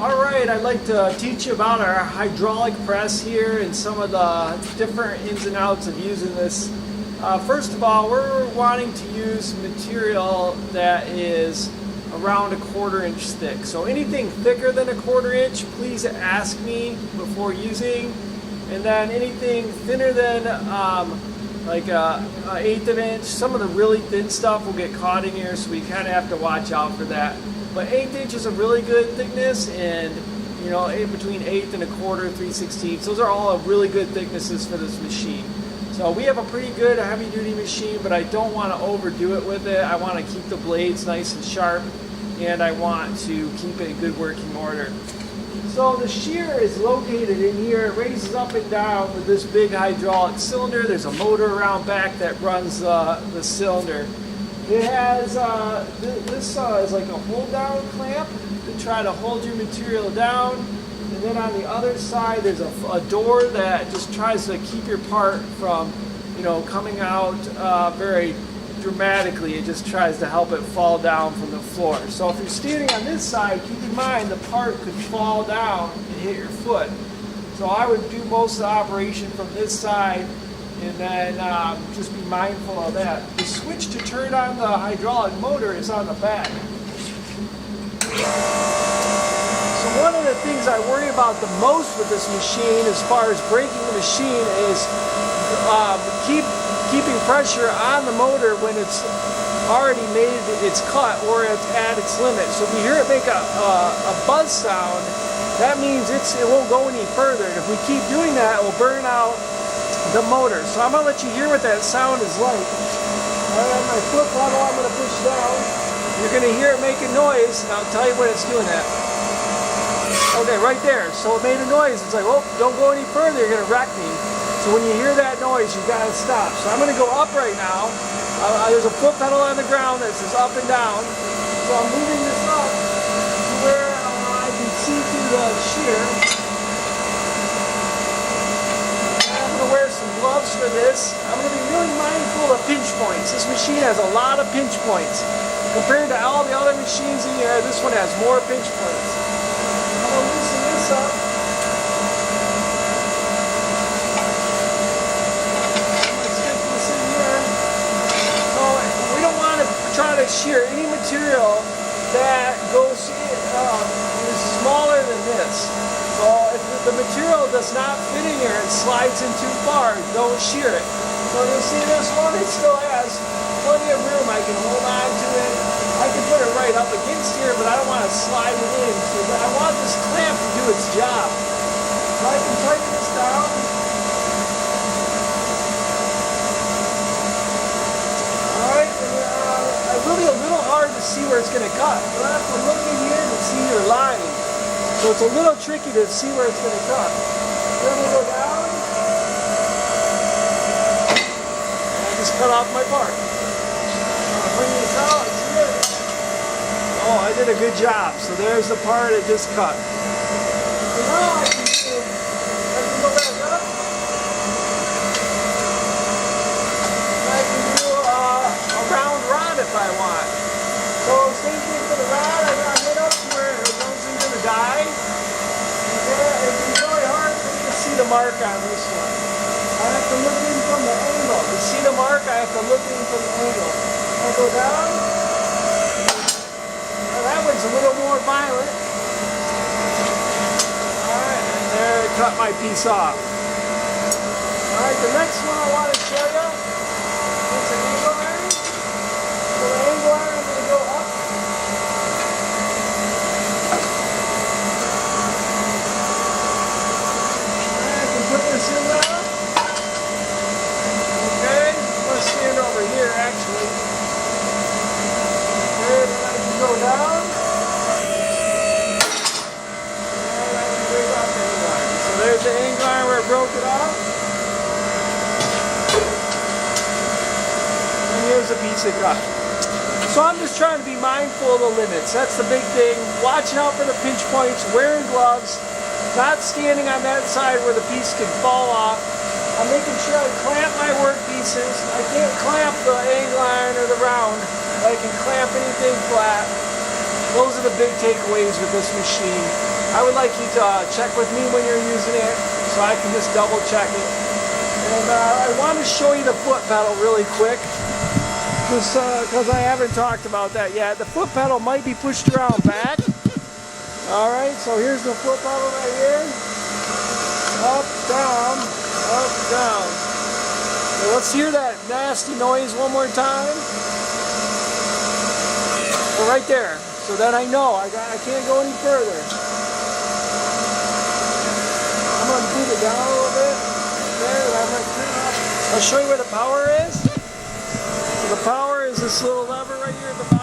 Alright, I'd like to teach you about our hydraulic press here and some of the different ins and outs of using this. First of all, we're wanting to use material that is around 1/4 inch thick. So anything thicker than 1/4 inch, please ask me before using. And then anything thinner than like an 1/8 of an inch, some of the really thin stuff will get caught in here, so we kind of have to watch out for that. But 1/8 inch is a really good thickness, and you know, between 1/8 and 1/4, 3/16, those are all really good thicknesses for this machine. So we have a pretty good heavy-duty machine, but I don't want to overdo it with it. I want to keep the blades nice and sharp, and I want to keep it in good working order. So the shear is located in here. It raises up and down with this big hydraulic cylinder. There's a motor around back that runs the cylinder. It has, this is like a hold down clamp to try to hold your material down. And then on the other side there's a door that just tries to keep your part from, you know, coming out very dramatically. It just tries to help it fall down from the floor. So if you're standing on this side, keep in mind the part could fall down and hit your foot. So I would do most of the operation from this side, and then just be mindful of that. The switch to turn on the hydraulic motor is on the back. So one of the things I worry about the most with this machine as far as breaking the machine is keeping pressure on the motor when it's already made its cut or it's at its limit. So if you hear it make a buzz sound, that means it won't go any further. And if we keep doing that, it will burn out the motor. So I'm going to let you hear what that sound is like. I have my foot pedal I'm going to push down. You're going to hear it making noise, and I'll tell you when it's doing that. Okay, right there. So it made a noise. It's like, oh, don't go any further, you're going to wreck me. So when you hear that noise, you've got to stop. So I'm going to go up right now. There's a foot pedal on the ground that says up and down. So I'm moving this up to where I can see through the shear. Wear some gloves for this. I'm going to be really mindful of pinch points. This machine has a lot of pinch points. Compared to all the other machines in here, this one has more pinch points. I'm going to loosen this up. Let's get this in here. So we don't want to try to shear any material that goes is smaller than this. So if the material does not fit in here and slides in too far, don't shear it. So you'll see this one, it still has plenty of room. I can hold on to it. I can put it right up against here, but I don't want to slide it in. So I want this clamp to do its job. So I can tighten this down. Alright, it's really a little hard to see where it's going to cut. You'll have to look in here to see your line. So it's a little tricky to see where it's going to cut. Then we go down. And I just cut off my part. I'll bring this out. See it? Oh, I did a good job. So there's the part it just cut. So now I can go back up. I can do a round rod if I want. So same thing for the rod. I got it up to where it goes into the die. It's really hard for me to see the mark on this one. I have to look in from the angle. To see the mark, I have to look in from the angle. I go down. Now that one's a little more violent. Alright, and there it cut my piece off. Alright, the next one I want to show you is an angle iron. So the angle iron, I'm going to go up. Put this in now. Okay, let's stand over here actually. Okay, then I can go down. And I can break off the angle iron. So there's the angle iron where it broke it off. And here's a piece of cut. So I'm just trying to be mindful of the limits. That's the big thing. Watching out for the pinch points, wearing gloves. Not standing on that side where the piece can fall off. I'm making sure I clamp my work pieces. I can't clamp the angle iron or the round, but I can clamp anything flat. Those are the big takeaways with this machine. I would like you to check with me when you're using it so I can just double check it. And I want to show you the foot pedal really quick, just because I haven't talked about that yet. The foot pedal might be pushed around back. Alright, so here's the foot pedal right here. Up, down, up, down. So let's hear that nasty noise one more time. So right there. So then I know I can't go any further. I'm going to move it down a little bit. There, I'm going to turn up. I'll show you where the power is. So the power is this little lever right here at the bottom.